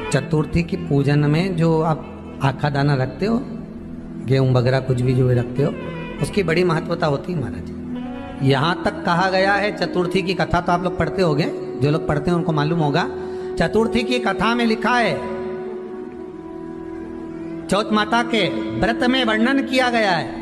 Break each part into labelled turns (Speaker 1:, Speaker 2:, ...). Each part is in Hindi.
Speaker 1: चतुर्थी की पूजन में जो आप आखा दाना रखते हो, गेहूं वगैरह कुछ भी जो भी रखते हो, उसकी बड़ी महत्वता होती है महाराज। यहाँ तक कहा गया है, चतुर्थी की कथा तो आप लोग पढ़ते होंगे, जो लोग पढ़ते हैं उनको मालूम होगा। चतुर्थी की कथा में लिखा है, चौथ माता के व्रत में वर्णन किया गया है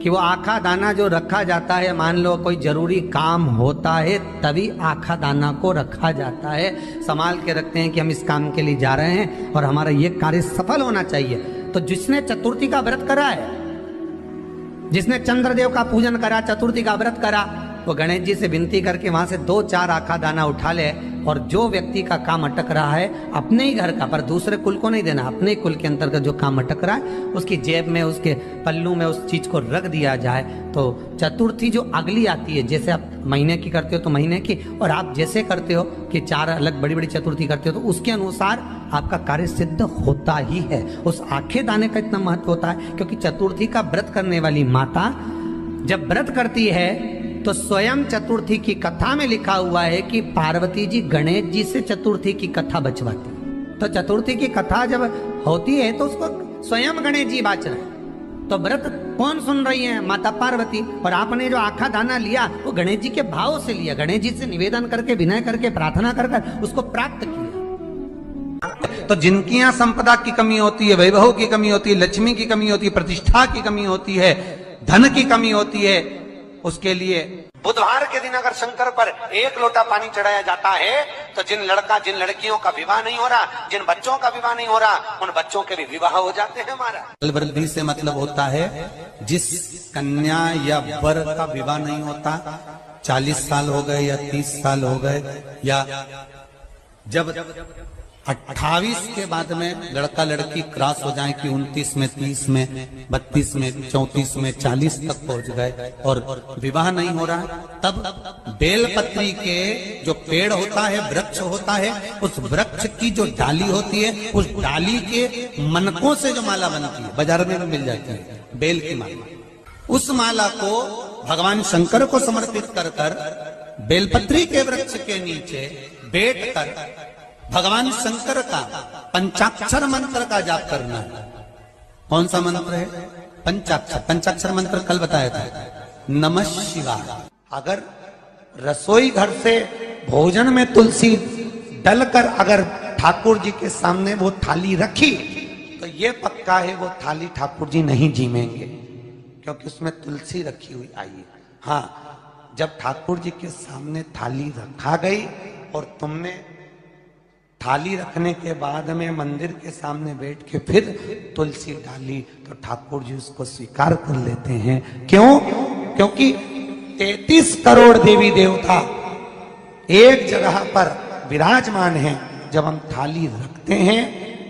Speaker 1: कि वो आखा दाना जो रखा जाता है, मान लो कोई जरूरी काम होता है तभी आखा दाना को रखा जाता है, संभाल के रखते हैं कि हम इस काम के लिए जा रहे हैं और हमारा ये कार्य सफल होना चाहिए। तो जिसने चतुर्थी का व्रत करा है, जिसने चंद्रदेव का पूजन करा, चतुर्थी का व्रत करा, वो गणेश जी से विनती करके वहां से 2-4 आखा दाना उठा ले, और जो व्यक्ति का काम अटक रहा है अपने ही घर का, पर दूसरे कुल को नहीं देना, अपने ही कुल के अंतर्गत जो काम अटक रहा है उसकी जेब में, उसके पल्लू में उस चीज को रख दिया जाए। तो चतुर्थी जो अगली आती है, जैसे आप महीने की करते हो तो महीने की, और आप जैसे करते हो कि 4 अलग बड़ी बड़ी चतुर्थी करते हो, तो उसके अनुसार आपका कार्य सिद्ध होता ही है। उस आखे दाने का इतना महत्व होता है क्योंकि चतुर्थी का व्रत करने वाली माता जब व्रत करती है तो स्वयं चतुर्थी की कथा में लिखा हुआ है कि पार्वती जी गणेश जी से चतुर्थी की कथा बचवाती। तो चतुर्थी की कथा जब होती है तो उसको स्वयं गणेश जी बाच रहे हैं। तो व्रत कौन सुन रही है? माता पार्वती। और आपने जो आखा दाना लिया वो गणेश जी के भाव से लिया, गणेश जी से निवेदन करके, विनय करके, प्रार्थना कर उसको प्राप्त किया। तो जिनकी यहाँ संपदा की कमी होती है, वैभव की कमी होती है, लक्ष्मी की कमी होती है, प्रतिष्ठा की कमी होती है, धन की कमी होती है, उसके लिए बुधवार के दिन अगर शंकर पर 1 लोटा पानी चढ़ाया जाता है तो जिन लड़कियों का विवाह नहीं हो रहा, जिन बच्चों का विवाह नहीं हो रहा, उन बच्चों के भी विवाह हो जाते हैं। हमारा वृद्धि से मतलब होता है जिस कन्या या वर का विवाह नहीं होता, 40 साल हो गए या 30 साल हो गए, या जब 28 के बाद में लड़का लड़की क्रॉस हो जाए कि 29 में, 30 में, 32 में, 34 में, 40 तक पहुंच गए और विवाह नहीं हो रहा, तब बेलपत्री के जो पेड़ होता है, वृक्ष होता है, उस वृक्ष की जो डाली होती है, उस डाली के मनकों से जो माला बनती है, बाजार में भी मिल जाती है बेल की माला, उस माला को भगवान शंकर को समर्पित कर कर बेलपत्री के वृक्ष के नीचे बैठ कर भगवान शंकर का पंचाक्षर मंत्र का जाप करना है। कौन सा मंत्र है? पंचाक्षर। पंचाक्षर मंत्र कल बताया था, नमः शिवाय। अगर रसोई घर से भोजन में तुलसी डलकर अगर ठाकुर जी के सामने वो थाली रखी तो ये पक्का है वो थाली ठाकुर जी नहीं जीमेंगे, क्योंकि उसमें तुलसी रखी हुई आई है। हाँ, जब ठाकुर जी के सामने थाली रखा गई और तुमने थाली रखने के बाद में मंदिर के सामने बैठ के फिर तुलसी डाली तो ठाकुर जी उसको स्वीकार कर लेते हैं। क्यों? क्योंकि 33 करोड़ देवी देवता एक जगह पर विराजमान हैं। जब हम थाली रखते हैं,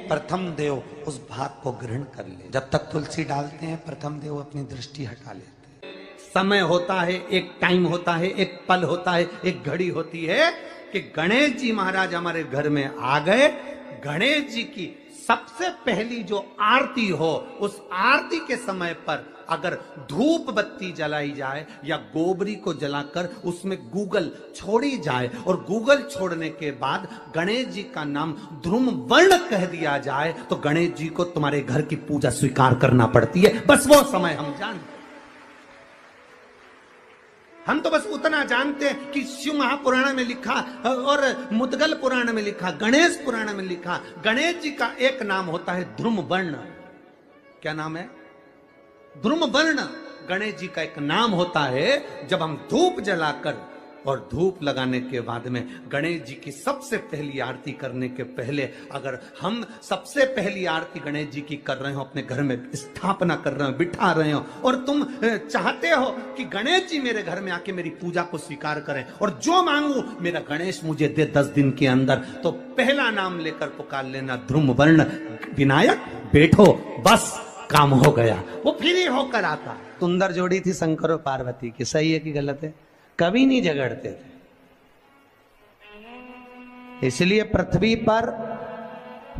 Speaker 1: प्रथम देव उस भाग को ग्रहण कर ले। जब तक तुलसी डालते हैं, प्रथम देव अपनी दृष्टि हटा लेते हैं। समय होता है, एक टाइम होता है, एक पल होता है, एक घड़ी होती है कि गणेश जी महाराज हमारे घर में आ गए। गणेश जी की सबसे पहली जो आरती हो, उस आरती के समय पर अगर धूप बत्ती जलाई जाए या गोबरी को जलाकर उसमें गूगल छोड़ी जाए और गूगल छोड़ने के बाद गणेश जी का नाम ध्रुम वर्ण कह दिया जाए तो गणेश जी को तुम्हारे घर की पूजा स्वीकार करना पड़ती है। बस वो समय हम जानते, हम तो बस उतना जानते हैं कि शिव महापुराण में लिखा और मुद्गल पुराण में लिखा, गणेश पुराण में लिखा, गणेश जी का एक नाम होता है ध्रुम वर्ण। क्या नाम है? ध्रुम वर्ण गणेश जी का एक नाम होता है। जब हम धूप जलाकर और धूप लगाने के बाद में गणेश जी की सबसे पहली आरती करने के पहले अगर हम सबसे पहली आरती गणेश जी की कर रहे हो, अपने घर में स्थापना कर रहे हो, बिठा रहे हो, और तुम चाहते हो कि गणेश जी मेरे घर में आके मेरी पूजा को स्वीकार करें और जो मांगू मेरा गणेश मुझे दे 10 दिन के अंदर, तो पहला नाम लेकर पुकार लेना ध्रुम वर्ण विनायक, बैठो, बस काम हो गया। वो फिर ही होकर आता। सुंदर जोड़ी थी शंकर और पार्वती की, सही है कि गलत है? कभी नहीं झगड़ते थे। इसलिए पृथ्वी पर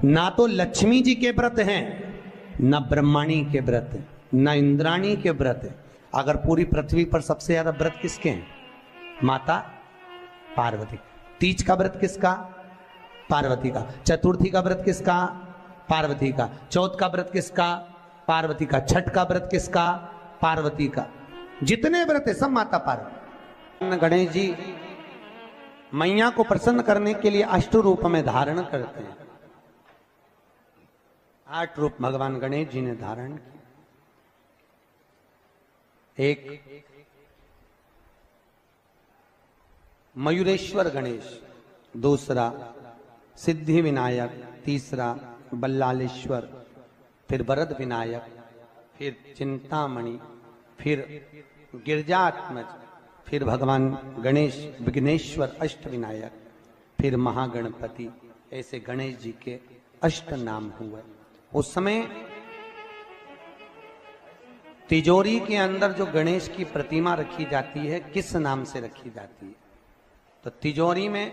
Speaker 1: ना तो लक्ष्मी जी के व्रत हैं, ना ब्रह्माणी के व्रत हैं, ना इंद्राणी के व्रत हैं। अगर पूरी पृथ्वी पर सबसे ज्यादा व्रत किसके हैं? माता पार्वती। तीज का व्रत किसका? पार्वती का। चतुर्थी का व्रत किसका? पार्वती का। चौथ का व्रत किसका? पार्वती का। छठ का व्रत किसका? पार्वती का। जितने व्रत है सब माता पार्वती। गणेश जी मैया को प्रसन्न करने के लिए अष्ट रूप में धारण करते हैं। 8 रूप भगवान गणेश जी ने धारण किए। एक मयूरेश्वर गणेश, दूसरा सिद्धि विनायक, तीसरा बल्लालेश्वर, फिर वरद विनायक, फिर चिंतामणि, फिर गिरजात्मज, फिर भगवान गणेश विघ्नेश्वर अष्ट विनायक, फिर महागणपति। ऐसे गणेश जी के अष्ट नाम हुए। उस समय तिजोरी के अंदर जो गणेश की प्रतिमा रखी जाती है किस नाम से रखी जाती है? तो तिजोरी में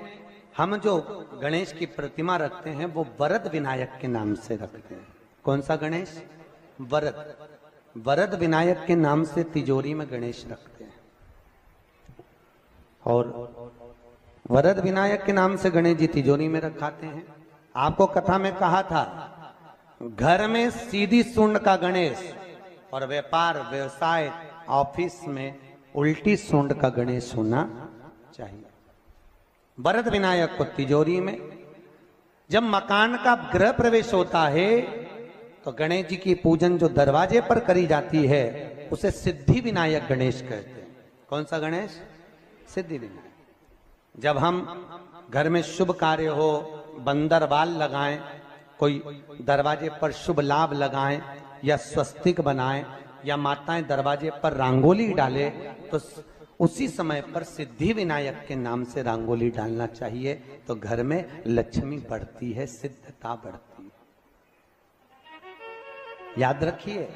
Speaker 1: हम जो गणेश की प्रतिमा रखते हैं वो वरद विनायक के नाम से रखते हैं। कौन सा गणेश? वरद। वरद विनायक के नाम से तिजोरी में गणेश रखते हैं। और वरद विनायक के नाम से गणेश जी तिजोरी में रखाते हैं। आपको कथा में कहा था, घर में सीधी सूंड का गणेश और व्यापार व्यवसाय ऑफिस में उल्टी सूंड का गणेश होना चाहिए। वरद विनायक को तिजोरी में। जब मकान का गृह प्रवेश होता है तो गणेश जी की पूजन जो दरवाजे पर करी जाती है उसे सिद्धि विनायक गणेश कहते हैं। कौन सा गणेश? सिद्धि विनायक। जब हम घर में शुभ कार्य हो, बंदरवाल लगाएं, कोई दरवाजे पर शुभ लाभ लगाएं या स्वस्तिक बनाएं या माताएं दरवाजे पर रंगोली डाले तो उसी समय पर सिद्धि विनायक के नाम से रंगोली डालना चाहिए। तो घर में लक्ष्मी बढ़ती है, सिद्धता बढ़ती है। याद रखिए,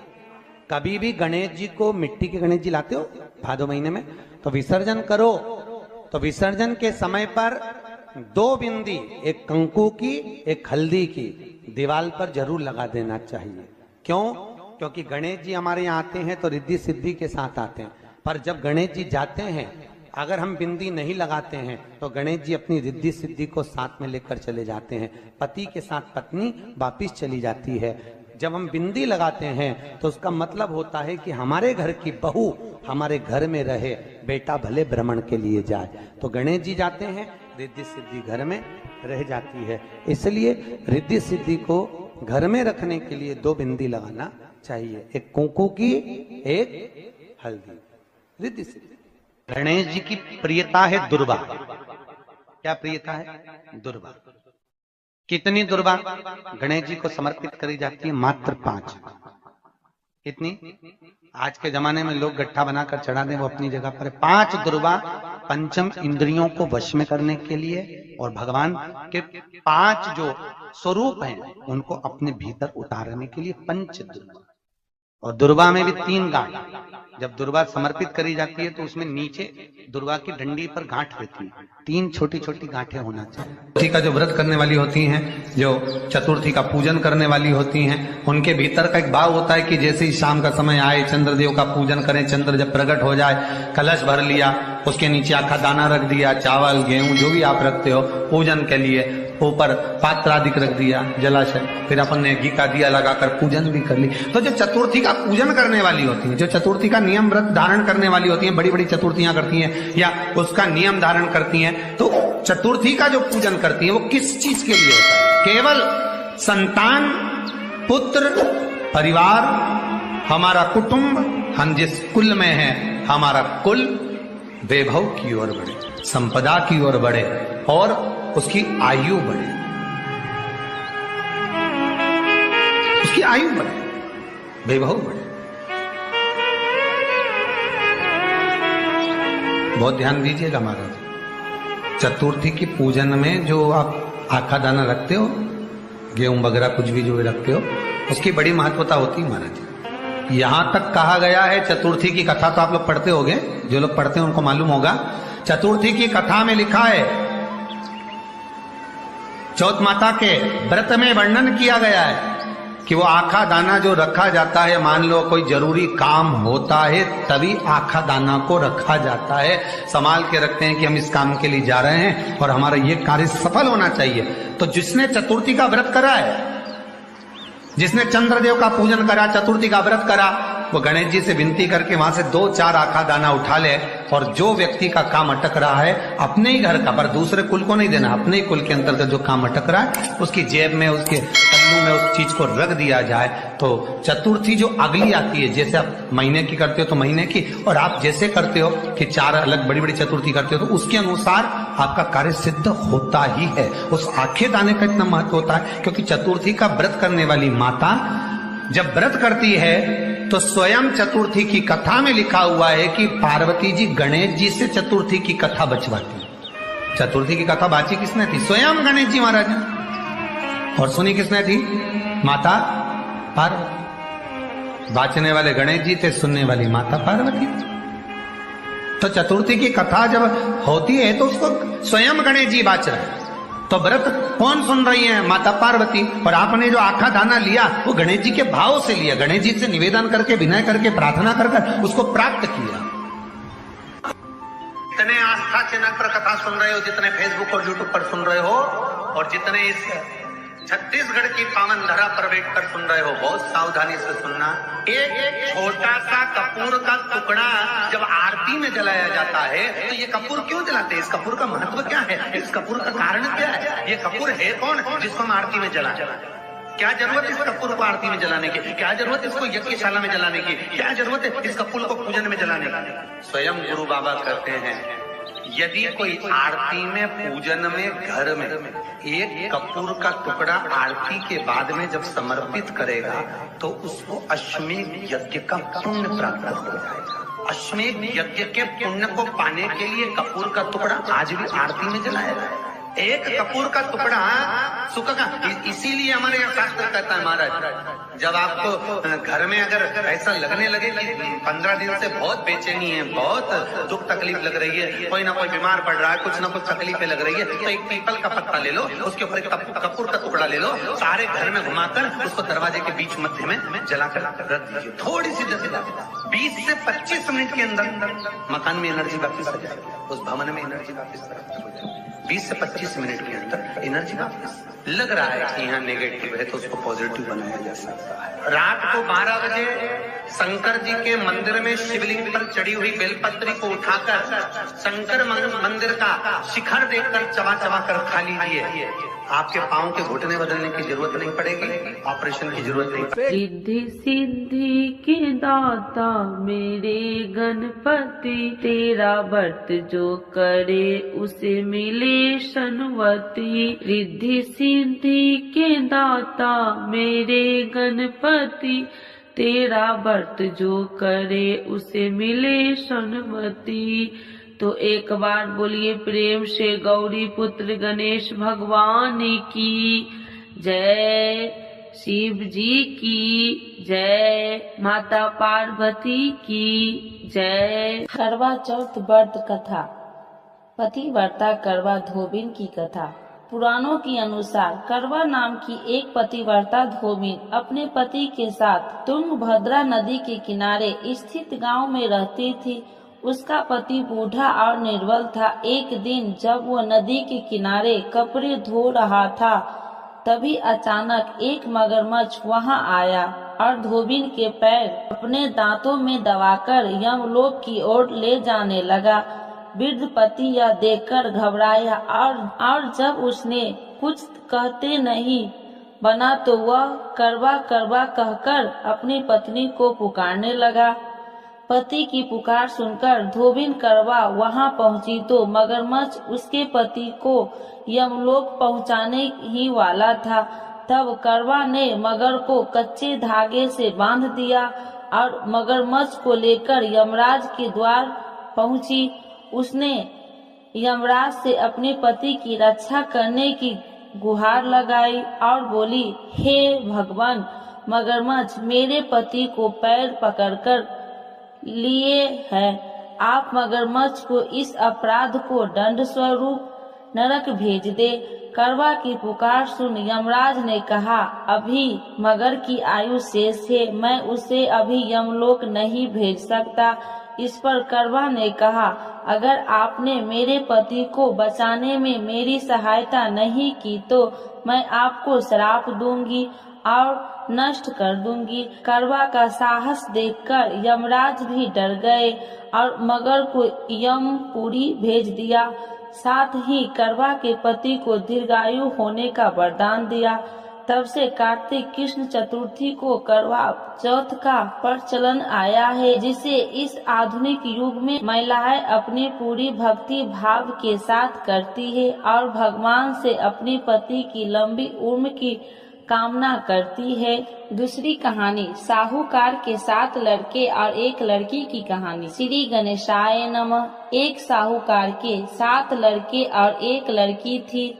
Speaker 1: कभी भी गणेश जी को, मिट्टी के गणेश जी लाते हो भादो महीने में, तो विसर्जन करो तो विसर्जन के समय पर 2 बिंदी, एक कंकु की एक हल्दी की, दीवार पर जरूर लगा देना चाहिए। क्यों? क्योंकि गणेश जी हमारे यहाँ आते हैं तो रिद्धि सिद्धि के साथ आते हैं। पर जब गणेश जी जाते हैं, अगर हम बिंदी नहीं लगाते हैं तो गणेश जी अपनी रिद्धि सिद्धि को साथ में लेकर चले जाते हैं। पति के साथ पत्नी वापिस चली जाती है। जब हम बिंदी लगाते हैं तो उसका मतलब होता है कि हमारे घर की बहू हमारे घर में रहे, बेटा भले भ्रमण के लिए जाए। तो गणेश जी जाते हैं, रिद्धि सिद्धि घर में रह जाती है। इसलिए रिद्धि सिद्धि को घर में रखने के लिए 2 बिंदी लगाना चाहिए, एक कुंकू की, एक हल्दी। रिद्धि सिद्धि। गणेश जी की प्रियता है दुर्वा। क्या प्रियता है? दुर्वा। कितनी दुर्वा गणेश जी को समर्पित करी जाती है? मात्र 5। कितनी? आज के जमाने में लोग गट्ठा बनाकर चढ़ा दें, वो अपनी जगह पर। 5 दुर्वा पंचम इंद्रियों को वश में करने के लिए और भगवान के 5 जो स्वरूप हैं उनको अपने भीतर उतारने के लिए 5 दुर्वा। और दुर्वा में भी 3 गांठ। जब दुर्वा समर्पित करी जाती है तो उसमें नीचे दुर्वा की डंडी पर गांठ रहती है, 3 छोटी छोटी गांठें होना चाहिए। चतुर्थी का जो व्रत करने वाली होती हैं, जो चतुर्थी का पूजन करने वाली होती हैं, उनके भीतर का एक भाव होता है कि जैसे ही शाम का समय आए चंद्रदेव का पूजन करें। चंद्र जब प्रकट हो जाए, कलश भर लिया, उसके नीचे आखा दाना रख दिया, चावल गेहूं जो भी आप रखते हो पूजन के लिए, ऊपर पात्र आदि रख दिया, जलाशय, फिर अपन ने घी का दिया लगाकर पूजन भी कर ली। तो जो चतुर्थी का पूजन करने वाली होती है, जो चतुर्थी का नियम व्रत धारण करने वाली होती है, बड़ी बड़ी चतुर्थियां करती हैं या उसका नियम धारण करती हैं, तो चतुर्थी का जो पूजन करती है वो किस चीज के लिए होता है? केवल संतान, पुत्र, परिवार, हमारा कुटुंब, हम जिस कुल में हैं, हमारा कुल वैभव की ओर बढ़े, संपदा की ओर बढ़े और उसकी आयु बढ़े, उसकी आयु बढ़े, वैभव बढ़े। बहुत ध्यान दीजिएगा महाराज। चतुर्थी की पूजन में जो आप आखा दाना रखते हो, गेहूं वगैरह कुछ भी जो रखते हो, उसकी बड़ी महत्वता होती है महाराज। यहां तक कहा गया है, चतुर्थी की कथा तो आप लोग पढ़ते होंगे, जो लोग पढ़ते हैं उनको मालूम होगा। चतुर्थी की कथा में लिखा है, चौथ माता के व्रत में वर्णन किया गया है कि वो आखा दाना जो रखा जाता है, मान लो कोई जरूरी काम होता है तभी आखा दाना को रखा जाता है, संभाल के रखते हैं कि हम इस काम के लिए जा रहे हैं और हमारा ये कार्य सफल होना चाहिए। तो जिसने चतुर्थी का व्रत करा है, जिसने चंद्रदेव का पूजन करा, चतुर्थी का व्रत करा, वो गणेश जी से विनती करके वहां से 2-4 आखा दाना उठा ले और जो व्यक्ति का काम अटक रहा है अपने ही घर का, पर दूसरे कुल को नहीं देना, अपने ही कुल के अंतर्गत जो काम अटक रहा है उसकी जेब में, उसके पन्नू में उस चीज को रख दिया जाए। तो चतुर्थी जो अगली आती है, जैसे आप महीने की करते हो तो महीने की, और आप जैसे करते हो कि 4 अलग बड़ी बड़ी चतुर्थी करते हो तो उसके अनुसार आपका कार्य सिद्ध होता ही है। उस आखे दाने का इतना महत्व होता है क्योंकि चतुर्थी का व्रत करने वाली माता जब व्रत करती है तो स्वयं चतुर्थी की कथा में लिखा हुआ है कि पार्वती जी गणेश जी से चतुर्थी की कथा बचवाती। चतुर्थी की कथा बाची किसने थी? स्वयं गणेश जी महाराज ने। और सुनी किसने थी? माता पार्वती। बाचने वाले गणेश जी थे, सुनने वाली माता पार्वती। तो चतुर्थी की कथा जब होती है तो उसको स्वयं गणेश जी बाच रहे हैं। तो व्रत कौन सुन रही है? माता पार्वती। और आपने जो आखा दाना लिया वो गणेश जी के भाव से लिया, गणेश जी से निवेदन करके, विनय करके, प्रार्थना कर उसको प्राप्त किया। जितने आस्था चैनल पर कथा सुन रहे हो, जितने फेसबुक और यूट्यूब पर सुन रहे हो, और जितने इस छत्तीसगढ़ की पावन धरा पर बैठकर सुन रहे हो, बहुत सावधानी से सुनना। एक छोटा सा कपूर का टुकड़ा जब आरती में जलाया जाता है तो ये कपूर क्यों जलाते हैं? इस कपूर का महत्व क्या है? इस कपूर का कारण क्या है? ये कपूर है कौन जिसको हम आरती में जलाएं? क्या जरूरत इस कपूर को आरती में जलाने की? क्या जरूरत इसको यज्ञशाला में जलाने की? क्या जरूरत है इस कपूर को पूजन में जलाने की? स्वयं गुरु बाबा कहते हैं यदि कोई आरती में, पूजन में, घर में एक कपूर का टुकड़ा आरती के बाद में जब समर्पित करेगा तो उसको अश्वमेध यज्ञ का पुण्य प्राप्त हो जाएगा। अश्वमेध यज्ञ के पुण्य को पाने के लिए कपूर का टुकड़ा आज भी आरती में जलाया जाए। एक कपूर का टुकड़ा सुख का, इसीलिए हमारे यहाँ शास्त्र कहता है महाराज, जब आपको घर में अगर ऐसा लगने लगे कि 15 दिन से बहुत बेचैनी है, बहुत दुख तकलीफ लग रही है, कोई ना कोई बीमार पड़ रहा है, कुछ ना कुछ तकलीफें लग रही है, तो एक पीपल का पत्ता ले लो, उसके ऊपर एक कपूर का टुकड़ा ले लो, सारे घर में घुमाकर उसको दरवाजे के बीच मध्य में जलाकर रख दीजिए। थोड़ी सी जला 20 से 25 मिनट के अंदर मकान में एनर्जी वापिस आ जाएगी, उस भवन में एनर्जी वापिस हो जाएगी। 20 से 25 मिनट के अंदर एनर्जी वापस। लग रहा है कि यहाँ नेगेटिव है तो उसको पॉजिटिव बनाया जा सकता है। रात को 12 बजे शंकर जी के मंदिर में शिवलिंग पर चढ़ी हुई बेलपत्री को उठाकर शंकर मंदिर का शिखर देखकर चबा चबा कर खा लीजिए। आपके पाँव के घुटने बदलने की जरूरत नहीं पड़ेगी, ऑपरेशन की जरूरत नहीं।
Speaker 2: रिद्धि सिद्धि के दाता मेरे गणपति, तेरा व्रत जो करे उसे मिले सन्मति। रिद्धि सिद्धि के दाता मेरे गणपति, तेरा व्रत जो करे उसे मिले सन्मति। तो एक बार बोलिए प्रेम से गौरी पुत्र गणेश भगवान की जय, शिव जी की जय, माता पार्वती की जय। करवा चौथ व्रत कथा। पतिव्रता करवा धोबिन की कथा। पुराणों के अनुसार करवा नाम की एक पतिव्रता धोबिन अपने पति के साथ तुंगभद्रा नदी के किनारे स्थित गांव में रहती थी। उसका पति बूढ़ा और निर्बल था। एक दिन जब वो नदी के किनारे कपड़े धो रहा था तभी अचानक एक मगरमच्छ वहां आया और धोबिन के पैर अपने दांतों में दबाकर यमलोक की ओर ले जाने लगा। वृद्ध पति यह देखकर घबराया और जब उसने कुछ कहते नहीं बना तो वह करवा करवा कहकर अपनी पत्नी को पुकारने लगा। पति की पुकार सुनकर धोबिन करवा वहां पहुंची तो मगरमच्छ उसके पति को यमलोक पहुंचाने ही वाला था। तब करवा ने मगर को कच्चे धागे से बांध दिया और मगरमच्छ को लेकर यमराज के द्वार पहुंची। उसने यमराज से अपने पति की रक्षा करने की गुहार लगाई और बोली, हे भगवान, मगरमच्छ मेरे पति को पैर पकड़कर लिए है। आप मगरमच्छ को इस अपराध को दंड स्वरूप नरक भेज दे। करवा की पुकार सुन यमराज ने कहा, अभी मगर की आयु शेष है, मैं उसे अभी यमलोक नहीं भेज सकता। इस पर करवा ने कहा, अगर आपने मेरे पति को बचाने में मेरी सहायता नहीं की तो मैं आपको श्राप दूंगी और नष्ट कर दूंगी। करवा का साहस देखकर यमराज भी डर गए और मगर को यमपुरी भेज दिया। साथ ही करवा के पति को दीर्घायु होने का वरदान दिया। तब से कार्तिक कृष्ण चतुर्थी को करवा चौथ का प्रचलन आया है, जिसे इस आधुनिक युग में महिलाएं अपनी पूरी भक्ति भाव के साथ करती है और भगवान से अपने पति की लंबी उम्र की कामना करती है। दूसरी कहानी, साहूकार के 7 लड़के और 1 लड़की की कहानी। श्री गणेशाय नमः। एक साहूकार के 7 लड़के और 1 लड़की थी।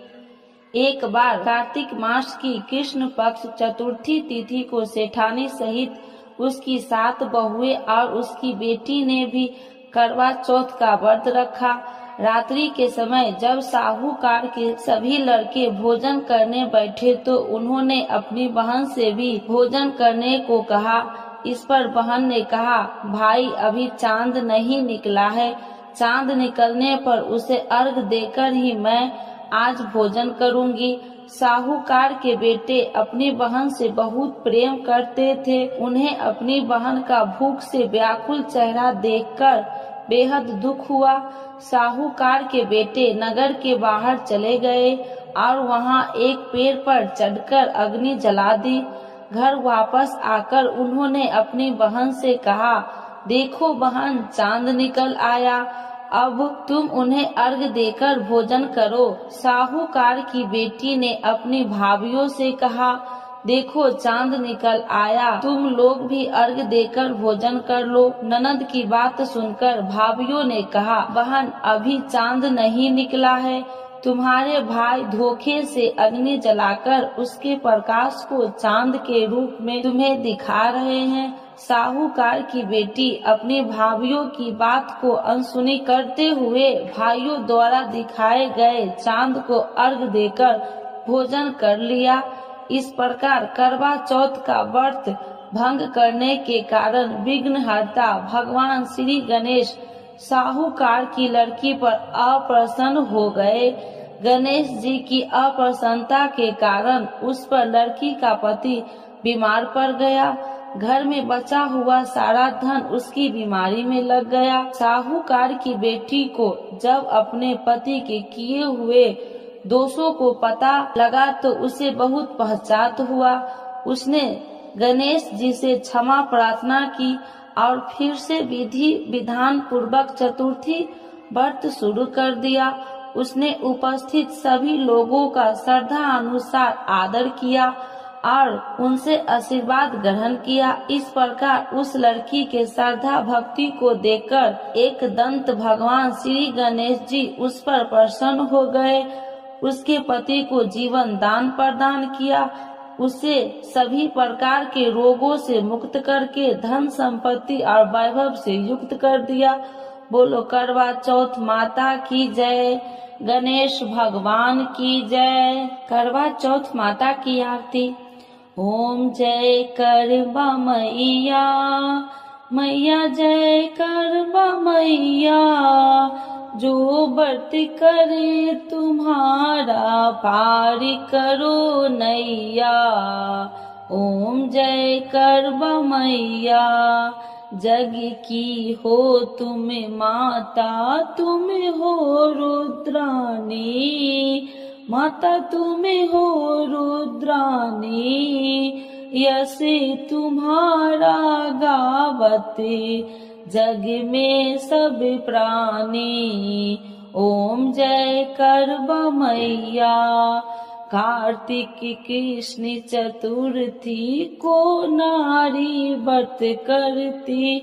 Speaker 2: एक बार कार्तिक मास की कृष्ण पक्ष चतुर्थी तिथि को सेठानी सहित उसकी 7 बहुएं और उसकी बेटी ने भी करवा चौथ का व्रत रखा। रात्रि के समय जब साहूकार के सभी लड़के भोजन करने बैठे तो उन्होंने अपनी बहन से भी भोजन करने को कहा। इस पर बहन ने कहा, भाई अभी चांद नहीं निकला है, चांद निकलने पर उसे अर्घ देकर ही मैं आज भोजन करूंगी। साहूकार के बेटे अपनी बहन से बहुत प्रेम करते थे। उन्हें अपनी बहन का भूख से व्याकुल चेहरा देखकर बेहद दुख हुआ। साहूकार के बेटे नगर के बाहर चले गए और वहां एक पेड़ पर चढ़कर अग्नि जला दी। घर वापस आकर उन्होंने अपनी बहन से कहा, देखो बहन, चांद निकल आया, अब तुम उन्हें अर्घ देकर भोजन करो। साहूकार की बेटी ने अपनी भाभियों से कहा, देखो चांद निकल आया, तुम लोग भी अर्घ देकर भोजन कर लो। ननद की बात सुनकर भाभियों ने कहा, बहन अभी चांद नहीं निकला है, तुम्हारे भाई धोखे से अग्नि जलाकर उसके प्रकाश को चांद के रूप में तुम्हें दिखा रहे हैं। साहूकार की बेटी अपनी भाभियों की बात को अनसुनी करते हुए भाइयों द्वारा दिखाए गए चांद को अर्घ देकर भोजन कर लिया। इस प्रकार करवा चौथ का व्रत भंग करने के कारण विघ्नहर्ता भगवान श्री गणेश साहूकार की लड़की पर अप्रसन्न हो गए। गणेश जी की अप्रसन्नता के कारण उस पर लड़की का पति बीमार पड़ गया। घर में बचा हुआ सारा धन उसकी बीमारी में लग गया। साहूकार की बेटी को जब अपने पति के किए हुए दोषों को पता लगा तो उसे बहुत पश्चाताप हुआ। उसने गणेश जी से क्षमा प्रार्थना की और फिर से विधि विधान पूर्वक चतुर्थी व्रत शुरू कर दिया। उसने उपस्थित सभी लोगों का श्रद्धा अनुसार आदर किया और उनसे आशीर्वाद ग्रहण किया। इस प्रकार उस लड़की के श्रद्धा भक्ति को देखकर एक दंत भगवान श्री गणेश जी उस पर प्रसन्न हो गए। उसके पति को जीवन दान प्रदान किया, उसे सभी प्रकार के रोगों से मुक्त करके धन संपत्ति और वैभव से युक्त कर दिया। बोलो करवा चौथ माता की जय, गणेश भगवान की जय। करवा चौथ माता की आरती। ओम जय करवा मैया, मैया जय करवा मैया, जो व्रत करे तुम्हारा पार करो नैया। ओम जय करवा मैया, जग की हो तुम माता, तुम हो रुद्रानी, माता तुम हो रुद्रानी, यश तुम्हारा गावते जग में सब प्राणी। ओम जय करवा मैया। कार्तिक कृष्ण चतुर्थी को नारी व्रत करती,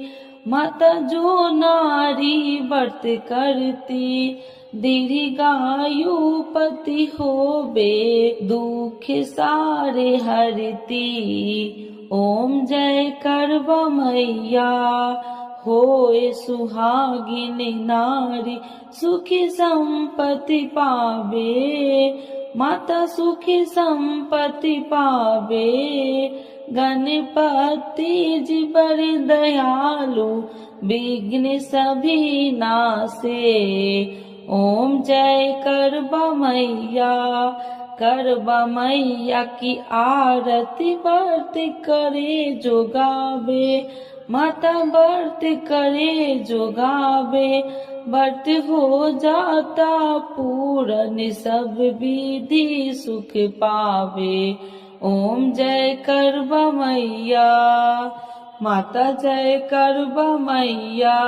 Speaker 2: माता जो नारी व्रत करती, दीर्घायु पति होबे दुख सारे हरती। ओम जय करवा मैया, होए सुहागिन नारी सुखी संपत्ति पावे, माता सुखी संपत्ति पावे। गणपति जी बड़े दयालु विघ्न सभी नासे। ओम जय करबा मैया, करबा मैया की आरती व्रत करे जो गावे। माता व्रत करे जो गावे, व्रत हो जाता पूर्ण सब विधि सुख पावे। ओम जय करबा मैया, माता जय करबा मैया।